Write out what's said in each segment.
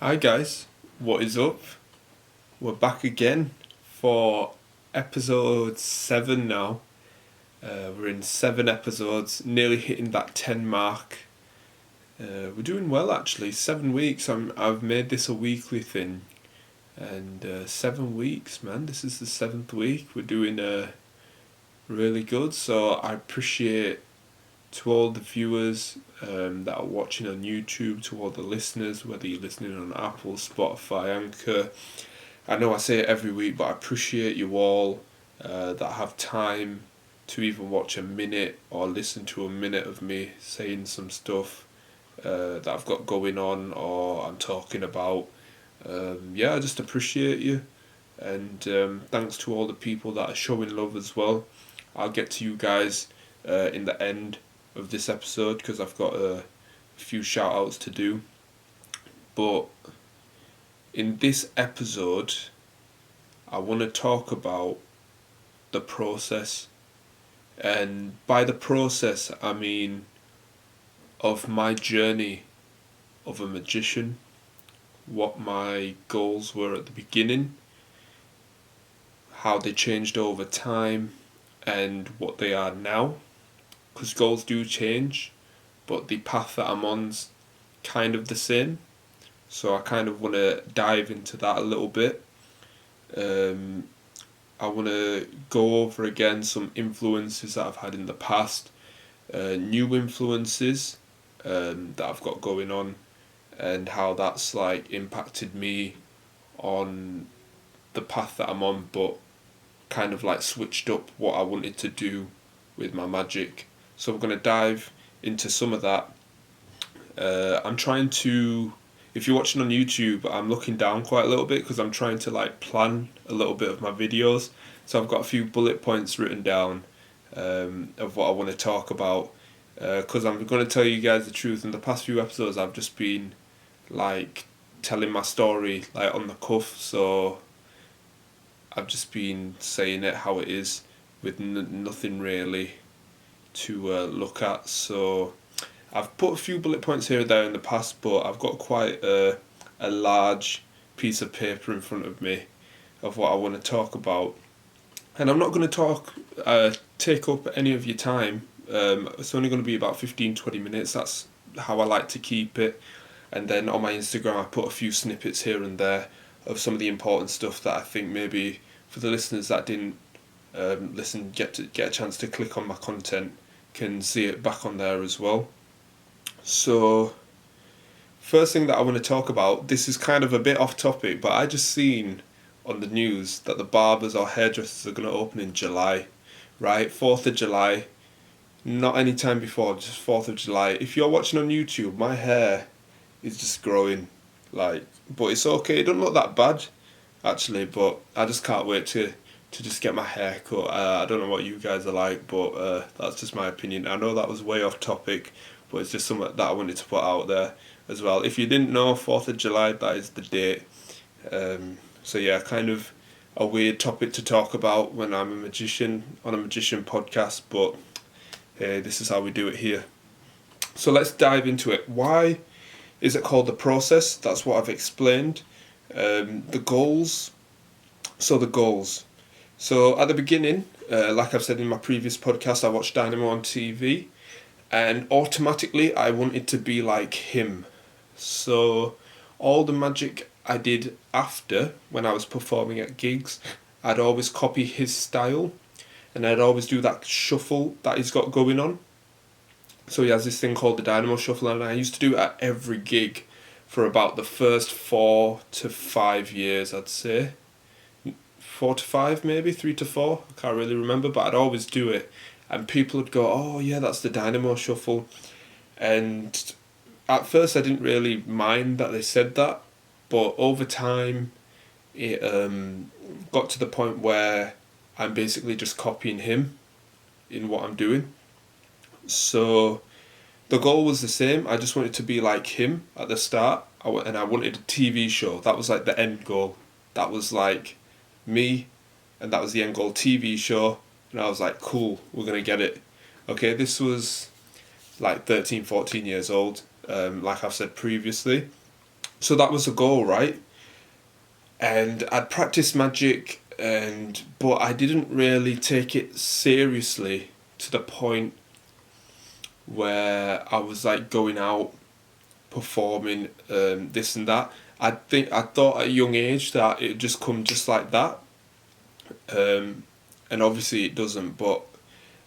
Hi guys, what is up? We're back again for episode 7 now. We're in 7 episodes, nearly hitting that 10 mark. We're doing well actually. 7 weeks. I've made this a weekly thing, and 7 weeks, man. This is the 7th week. We're doing really good. So I appreciate to all the viewers that are watching on YouTube, to all the listeners, whether you're listening on Apple, Spotify, Anchor. I know I say it every week, but I appreciate you all that have time to even watch a minute or listen to a minute of me saying some stuff that I've got going on or I'm talking about. I just appreciate you, and thanks to all the people that are showing love as well. I'll get to you guys in the end of this episode because I've got a few shout outs to do. But in this episode, I want to talk about the process. And by the process, I mean of my journey of a magician, what my goals were at the beginning, how they changed over time, and what they are now. Because goals do change, but the path that I'm on's kind of the same. So I kind of want to dive into that a little bit. I want to go over again some influences that I've had in the past, new influences that I've got going on, and how that's like impacted me on the path that I'm on, but kind of like switched up what I wanted to do with my magic. So we're going to dive into some of that. I'm trying to, if you're watching on YouTube, I'm looking down quite a little bit because I'm trying to like plan a little bit of my videos. So I've got a few bullet points written down of what I want to talk about. Because I'm going to tell you guys the truth. In the past few episodes, I've just been like telling my story like on the cuff. So I've just been saying it how it is with nothing really to look at. So I've put a few bullet points here and there in the past, but I've got quite a large piece of paper in front of me of what I want to talk about. And I'm not going to take up any of your time. It's only going to be about 15-20 minutes. That's how I like to keep it. And then on my Instagram, I put a few snippets here and there of some of the important stuff that I think maybe for the listeners that didn't listen, get a chance to click on my content, can see it back on there as well. So, first thing that I want to talk about, this is kind of a bit off topic, but I just seen on the news that the barbers or hairdressers are going to open in July, right? 4th of July, not any time before, just 4th of July. If you're watching on YouTube, my hair is just growing, like, but it's okay, it doesn't look that bad, actually, but I just can't wait to just get my hair cut. I don't know what you guys are like, but that's just my opinion. I know that was way off topic, but it's just something that I wanted to put out there as well. If you didn't know, 4th of July, that is the date. So yeah, kind of a weird topic to talk about when I'm a magician on a magician podcast, but hey, this is how we do it here. So let's dive into it. Why is it called the process? That's what I've explained. The goals. So the goals. So at the beginning, like I've said in my previous podcast, I watched Dynamo on TV, and automatically I wanted to be like him. So all the magic I did after, when I was performing at gigs, I'd always copy his style, and I'd always do that shuffle that he's got going on. So he has this thing called the Dynamo Shuffle, and I used to do it at every gig for about the first 4 to 5 years, I'd say. 4 to 5 maybe, 3 to 4, I can't really remember, but I'd always do it. And people would go, oh yeah, that's the Dynamo Shuffle. And at first I didn't really mind that they said that, but over time it got to the point where I'm basically just copying him in what I'm doing. So the goal was the same. I just wanted to be like him at the start, and I wanted a TV show. That was like the end goal. That was like me, and that was the end goal, TV show. And I was like, cool, we're gonna get it. Okay, this was like 13, 14 years old, like I've said previously. So that was a goal, right? And I'd practiced magic, but I didn't really take it seriously to the point where I was like going out performing this and that. I thought at a young age that it just come just like that, and obviously it doesn't. But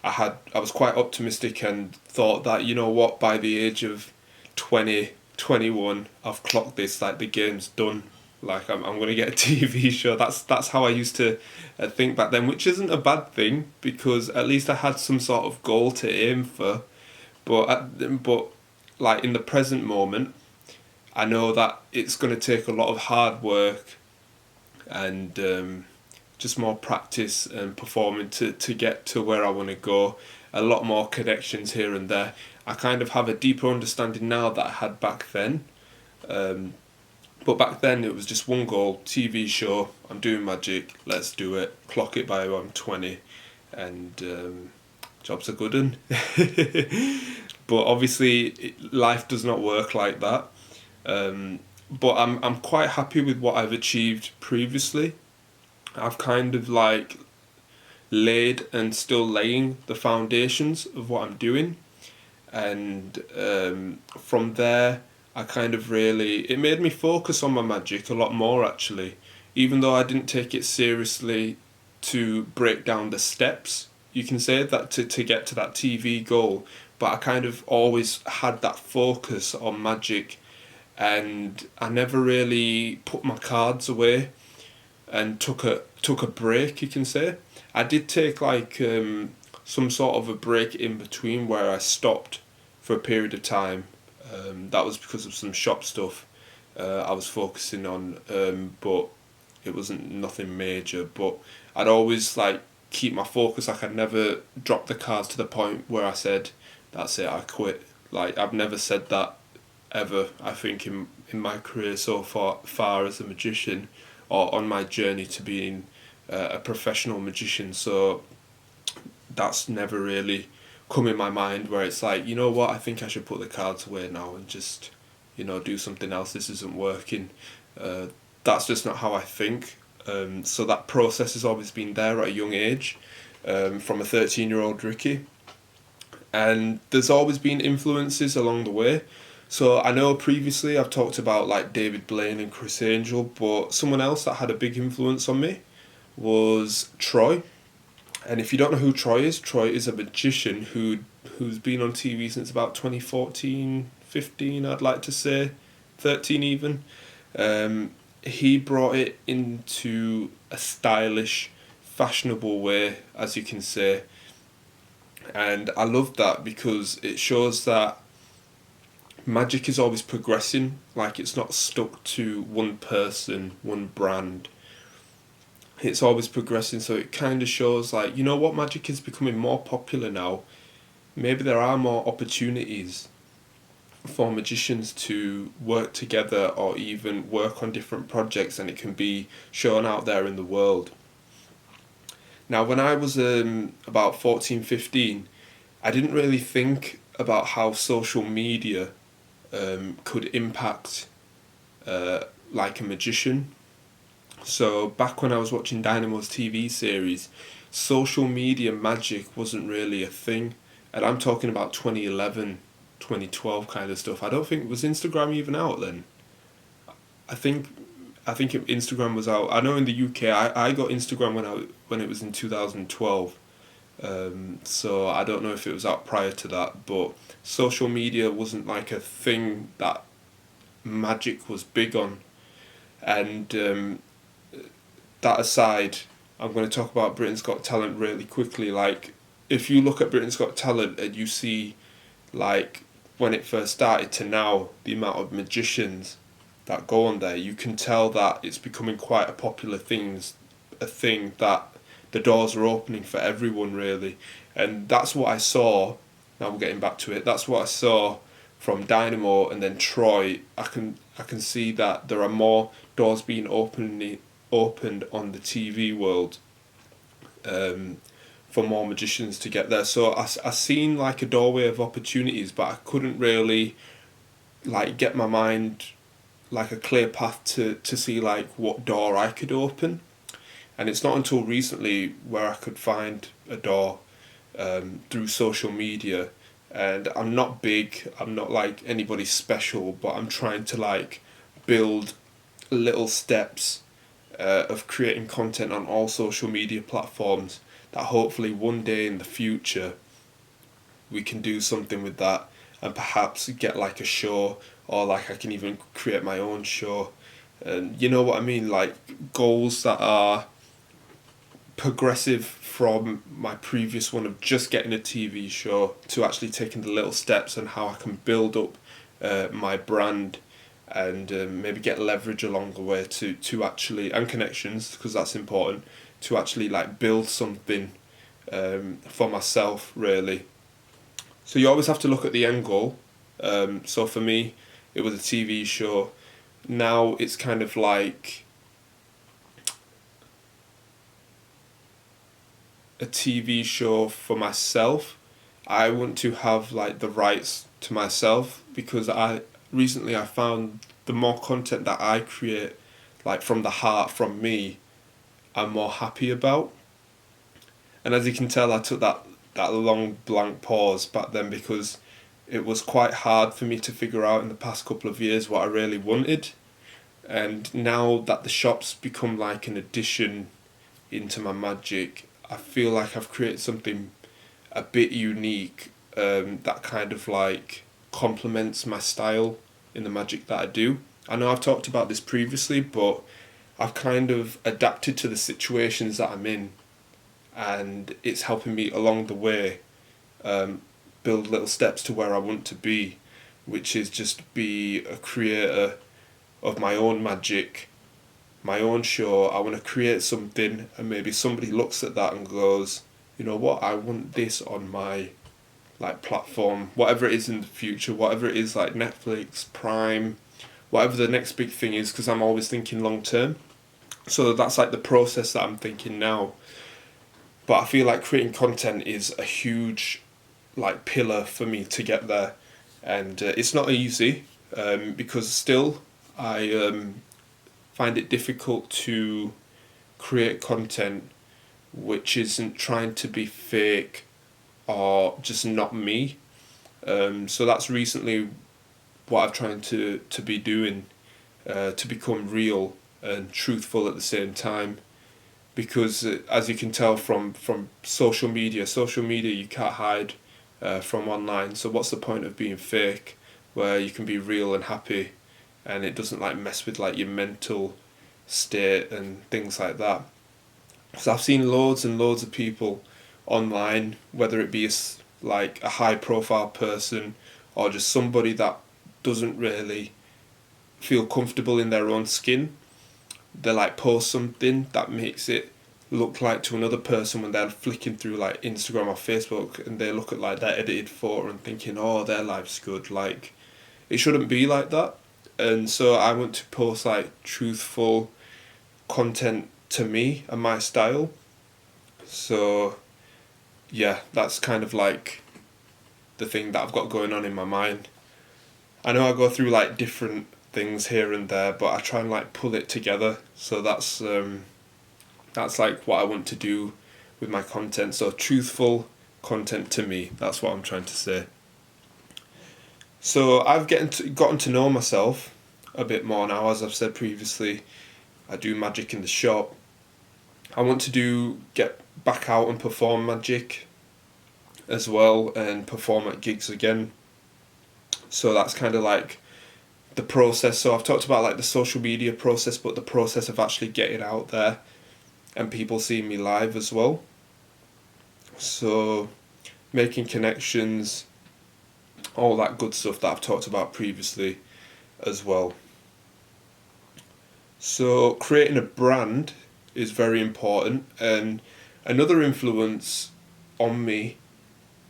I was quite optimistic and thought that, you know what, by the age of 20, 21, I've clocked this, like the game's done. Like I'm gonna get a TV show. That's how I used to think back then, which isn't a bad thing because at least I had some sort of goal to aim for. But like in the present moment, I know that it's gonna take a lot of hard work and just more practice and performing to get to where I want to go. A lot more connections here and there. I kind of have a deeper understanding now that I had back then. But back then it was just one goal, TV show, I'm doing magic, let's do it, clock it by when I'm 20, and jobs are good un. But obviously life does not work like that. But I'm quite happy with what I've achieved previously. I've kind of like laid and still laying the foundations of what I'm doing, and from there I kind of it made me focus on my magic a lot more actually, even though I didn't take it seriously to break down the steps, you can say that to get to that TV goal, but I kind of always had that focus on magic, and I never really put my cards away and took a break, you can say. I did take like some sort of a break in between where I stopped for a period of time. That was because of some shop stuff I was focusing on, but it wasn't nothing major. But I'd always like keep my focus. Like I'd never drop the cards to the point where I said, "That's it, I quit." Like I've never said that ever. I think in my career so far as a magician, or on my journey to being a professional magician. So that's never really come in my mind where it's like, you know what, I think I should put the cards away now and just, do something else. This isn't working. That's just not how I think. So that process has always been there at a young age, from a 13-year-old Ricky. And there's always been influences along the way. So I know previously I've talked about like David Blaine and Chris Angel, but someone else that had a big influence on me was Troy. And if you don't know who Troy is a magician who's been on TV since about 2014, 15, I'd like to say, 13 even. He brought it into a stylish, fashionable way, as you can say. And I love that because it shows that magic is always progressing, like it's not stuck to one person, one brand. It's always progressing, so it kind of shows like, you know what, magic is becoming more popular now. Maybe there are more opportunities for magicians to work together or even work on different projects, and it can be shown out there in the world. Now when I was about 14, 15, I didn't really think about how social media could impact like a magician. So back when I was watching Dynamo's TV series, social media magic wasn't really a thing. And I'm talking about 2011, 2012 kind of stuff. I don't think, was Instagram even out then? I think Instagram was out. I know in the UK I got Instagram when it was in 2012. So I don't know if it was out prior to that, but social media wasn't like a thing that magic was big on. And that aside, I'm going to talk about Britain's Got Talent really quickly. Like, if you look at Britain's Got Talent and you see, like, when it first started to now, the amount of magicians that go on there, you can tell that it's becoming quite a popular a thing that the doors are opening for everyone really. And that's what I saw. Now we're getting back to it. That's what I saw from Dynamo and then Troy. I can see that there are more doors being opened on the TV world, for more magicians to get there. So I seen like a doorway of opportunities, but I couldn't really like get my mind like a clear path to see like what door I could open. And it's not until recently where I could find a door through social media. And I'm not big, I'm not like anybody special, but I'm trying to like build little steps of creating content on all social media platforms that hopefully one day in the future we can do something with that and perhaps get like a show, or like I can even create my own show. And you know what I mean, like goals that are progressive from my previous one of just getting a TV show to actually taking the little steps and how I can build up my brand and maybe get leverage along the way to actually, and connections, because that's important, to actually like build something for myself really. So you always have to look at the end goal. So for me it was a TV show. Now it's kind of like a TV show for myself. I want to have like the rights to myself, because I found the more content that I create, like from the heart, from me, I'm more happy about. And as you can tell, I took that long blank pause back then because it was quite hard for me to figure out in the past couple of years what I really wanted. And now that the shop's become like an addition into my magic, I feel like I've created something a bit unique, that kind of like complements my style in the magic that I do. I know I've talked about this previously, but I've kind of adapted to the situations that I'm in, and it's helping me along the way build little steps to where I want to be, which is just be a creator of my own magic, my own show. I want to create something, and maybe somebody looks at that and goes, you know what, I want this on my like platform, whatever it is in the future, whatever it is, like Netflix, Prime, whatever the next big thing is, because I'm always thinking long term. So that's like the process that I'm thinking now. But I feel like creating content is a huge like pillar for me to get there, and it's not easy, because still I find it difficult to create content which isn't trying to be fake or just not me. So that's recently what I've tried to be doing, to become real and truthful at the same time. Because as you can tell from social media you can't hide from online. So what's the point of being fake where you can be real and happy, and it doesn't like mess with like your mental state and things like that. So I've seen loads and loads of people online, whether it be like a high profile person or just somebody that doesn't really feel comfortable in their own skin. They like post something that makes it look like to another person when they're flicking through like Instagram or Facebook, and they look at like that edited photo and thinking, oh, their life's good. Like, it shouldn't be like that. And so I want to post like truthful content to me and my style. So yeah, that's kind of like the thing that I've got going on in my mind. I know I go through like different things here and there, but I try and like pull it together. So that's like what I want to do with my content. So truthful content to me, that's what I'm trying to say. So I've gotten to know myself a bit more now. As I've said previously, I do magic in the shop. I want to get back out and perform magic as well, and perform at gigs again. So that's kind of like the process. So I've talked about like the social media process, but the process of actually getting out there and people seeing me live as well. So making connections, all that good stuff that I've talked about previously as well. So creating a brand is very important, and another influence on me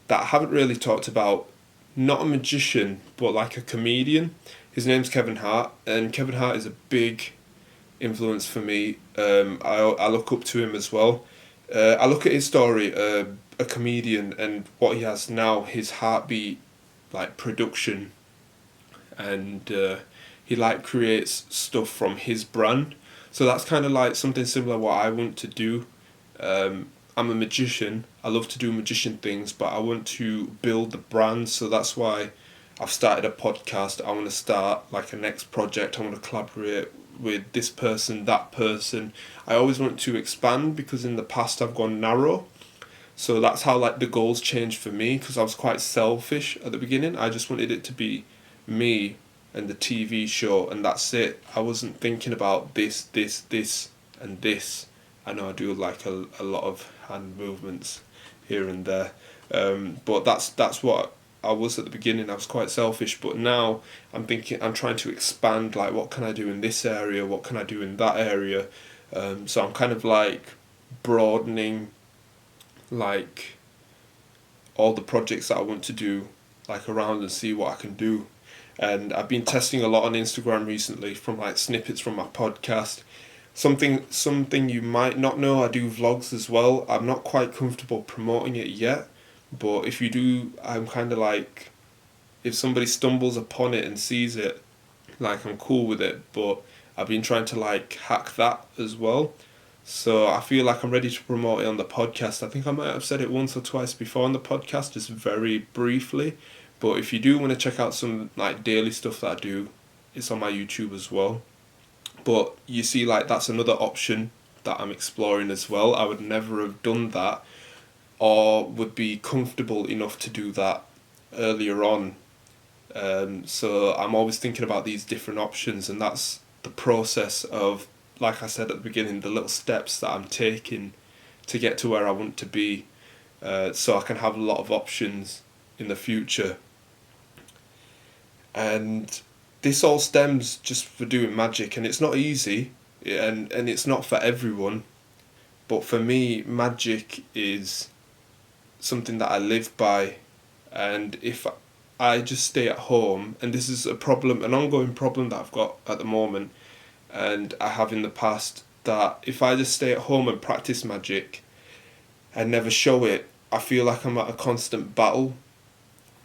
that I haven't really talked about, not a magician but like a comedian. His name's Kevin Hart, and Kevin Hart is a big influence for me. I look up to him as well. I look at his story, a comedian, and what he has now, his Heartbeat like production, and he he like creates stuff from his brand. So that's kind of like something similar what I want to do. I'm a magician. I love to do magician things, but I want to build the brand. So that's why I've started a podcast. I want to start like a next project. I want to collaborate with this person, that person. I always want to expand because in the past I've gone narrow. So that's how like the goals changed for me, because I was quite selfish at the beginning. I just wanted it to be me and the TV show, and that's it. I wasn't thinking about this, and this. I know I do like a lot of hand movements here and there, but that's what I was at the beginning. I was quite selfish, but now I'm thinking, I'm trying to expand, like what can I do in this area, what can I do in that area. So I'm kind of like broadening like all the projects that I want to do like around and see what I can do. And I've been testing a lot on Instagram recently from like snippets from my podcast. Something you might not know, I do vlogs as well. I'm not quite comfortable promoting it yet, but if you do, I'm kind of like, if somebody stumbles upon it and sees it, like I'm cool with it. But I've been trying to like hack that as well. So I feel like I'm ready to promote it on the podcast. I think I might have said it once or twice before on the podcast, just very briefly. But if you do want to check out some like daily stuff that I do, it's on my YouTube as well. But you see, like that's another option that I'm exploring as well. I would never have done that or would be comfortable enough to do that earlier on. So I'm always thinking about these different options, and that's the process of, like I said at the beginning, the little steps that I'm taking to get to where I want to be, so I can have a lot of options in the future. And this all stems just for doing magic, and it's not easy, and it's not for everyone, but for me magic is something that I live by. And if I just stay at home, and this is a problem, an ongoing problem that I've got at the moment, and I have in the past, that if I just stay at home and practice magic and never show it, I feel like I'm at a constant battle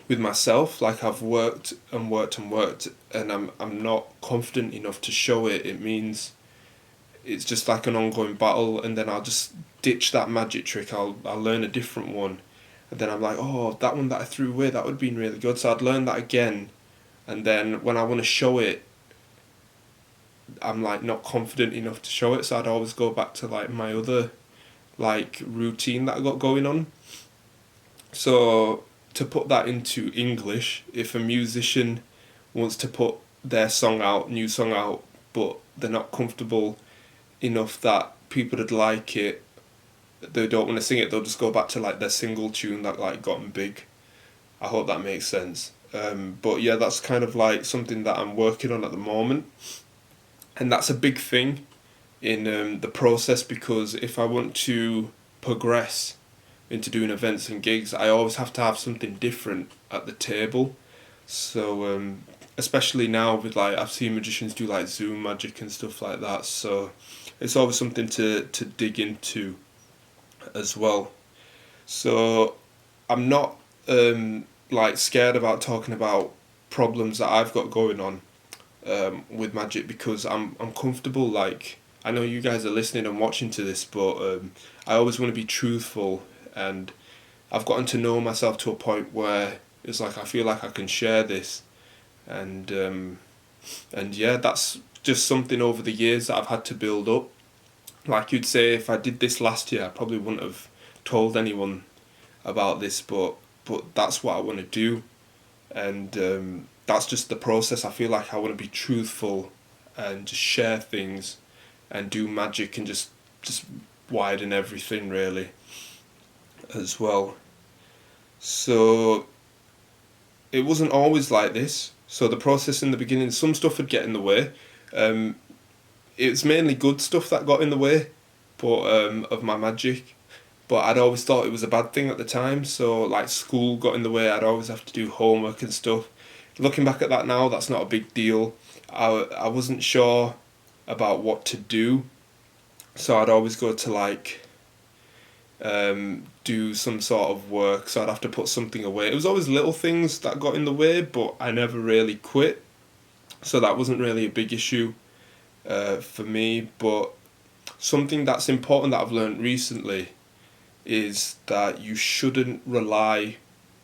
with myself. Like I've worked and worked and worked, and I'm not confident enough to show it. It means it's just like an ongoing battle, and then I'll just ditch that magic trick. I'll learn a different one, and then I'm like, oh, that one that I threw away, that would have been really good. So I'd learn that again, and then when I want to show it, I'm like not confident enough to show it. So I'd always go back to like my other like routine that I got going on. So to put that into English, if a musician wants to put their song out, new song out, but they're not comfortable enough that people would like it, they don't want to sing it, they'll just go back to like their single tune that like got them big. I hope that makes sense. But yeah, that's kind of like something that I'm working on at the moment, and that's a big thing in the process, because if I want to progress into doing events and gigs, I always have to have something different at the table. So especially now with like, I've seen magicians do like Zoom magic and stuff like that, so it's always something to dig into as well. So I'm not like scared about talking about problems that I've got going on with magic, because I'm comfortable. Like, I know you guys are listening and watching to this, but I always want to be truthful, and I've gotten to know myself to a point where it's like I feel like I can share this, and yeah, that's just something over the years that I've had to build up. Like you'd say, if I did this last year, I probably wouldn't have told anyone about this, but that's what I want to do, and that's just the process. I feel like I want to be truthful and just share things and do magic and just widen everything really as well. So it wasn't always like this. So the process in the beginning, some stuff would get in the way. It's mainly good stuff that got in the way, but of my magic. But I'd always thought it was a bad thing at the time. So like school got in the way. I'd always have to do homework and stuff. Looking back at that now, that's not a big deal. I wasn't sure about what to do, so I'd always go to like do some sort of work. So I'd have to put something away. It was always little things that got in the way, but I never really quit. So that wasn't really a big issue for me. But something that's important that I've learned recently is that you shouldn't rely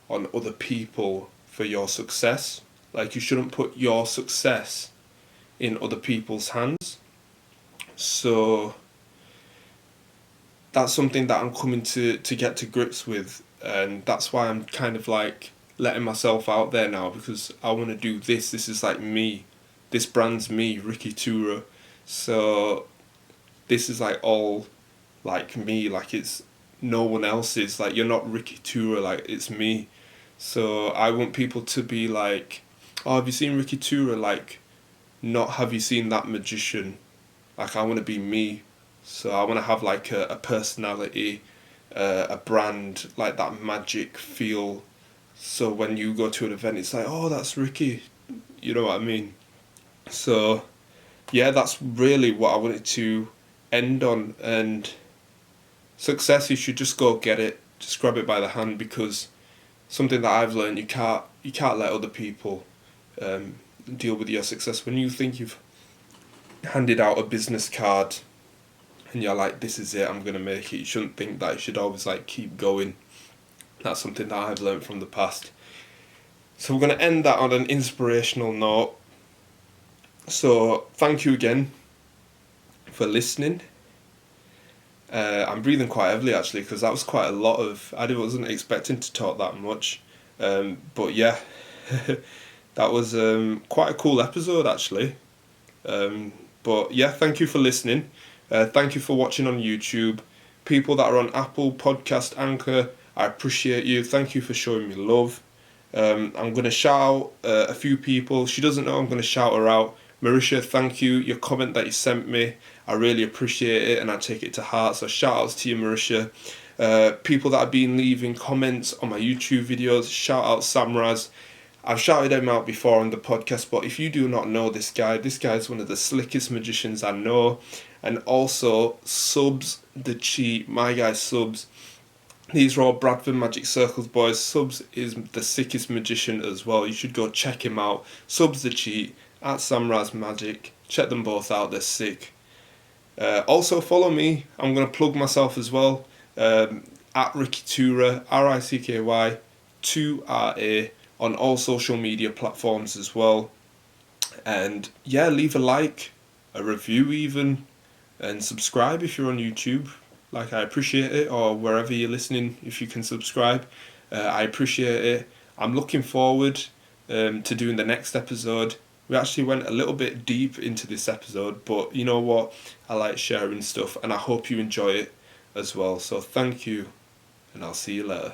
on other people for your success. Like, you shouldn't put your success in other people's hands. So that's something that I'm coming to get to grips with, and that's why I'm kind of like letting myself out there now, because I want to do this. This is like me. This brand's me, Ricky2ra. So this is like all like me, like it's no one else's. Like, you're not Ricky2ra, like it's me. So I want people to be like, oh, have you seen Ricky2ra? Like, not have you seen that magician? Like, I want to be me. So I want to have like a personality, a brand, like that magic feel. So when you go to an event, it's like, oh, that's Ricky. You know what I mean? So yeah, that's really what I wanted to end on. And success, you should just go get it, just grab it by the hand, because something that I've learned, you can't let other people deal with your success. When you think you've handed out a business card and you're like, this is it, I'm gonna make it, you shouldn't think that. You should always like keep going. That's something that I've learned from the past. So we're gonna end that on an inspirational note. So thank you again for listening. I'm breathing quite heavily actually, because that was quite a lot of. I wasn't expecting to talk that much, but yeah, that was quite a cool episode actually. But yeah, thank you for listening. Thank you for watching on YouTube. People that are on Apple Podcast, Anchor, I appreciate you. Thank you for showing me love. I'm going to shout out a few people. She doesn't know, I'm going to shout her out. Marisha, thank you. Your comment that you sent me, I really appreciate it and I take it to heart. So shout outs to you, Marisha. People that have been leaving comments on my YouTube videos, shout out Samraz. I've shouted him out before on the podcast, but if you do not know this guy's one of the slickest magicians I know. And also, Subs the Cheat, my guy Subs. These are all Bradford Magic Circles boys. Subs is the sickest magician as well. You should go check him out. Subs the Cheat, at Samraz Magic. Check them both out, they're sick. Also follow me. I'm going to plug myself as well. At Ricky2ra, RICKY 2RA, on all social media platforms as well. And yeah, leave a like, a review even, and subscribe if you're on YouTube. Like, I appreciate it, or wherever you're listening, if you can subscribe, I appreciate it. I'm looking forward to doing the next episode. We actually went a little bit deep into this episode, but you know what? I like sharing stuff, and I hope you enjoy it as well. So thank you, and I'll see you later.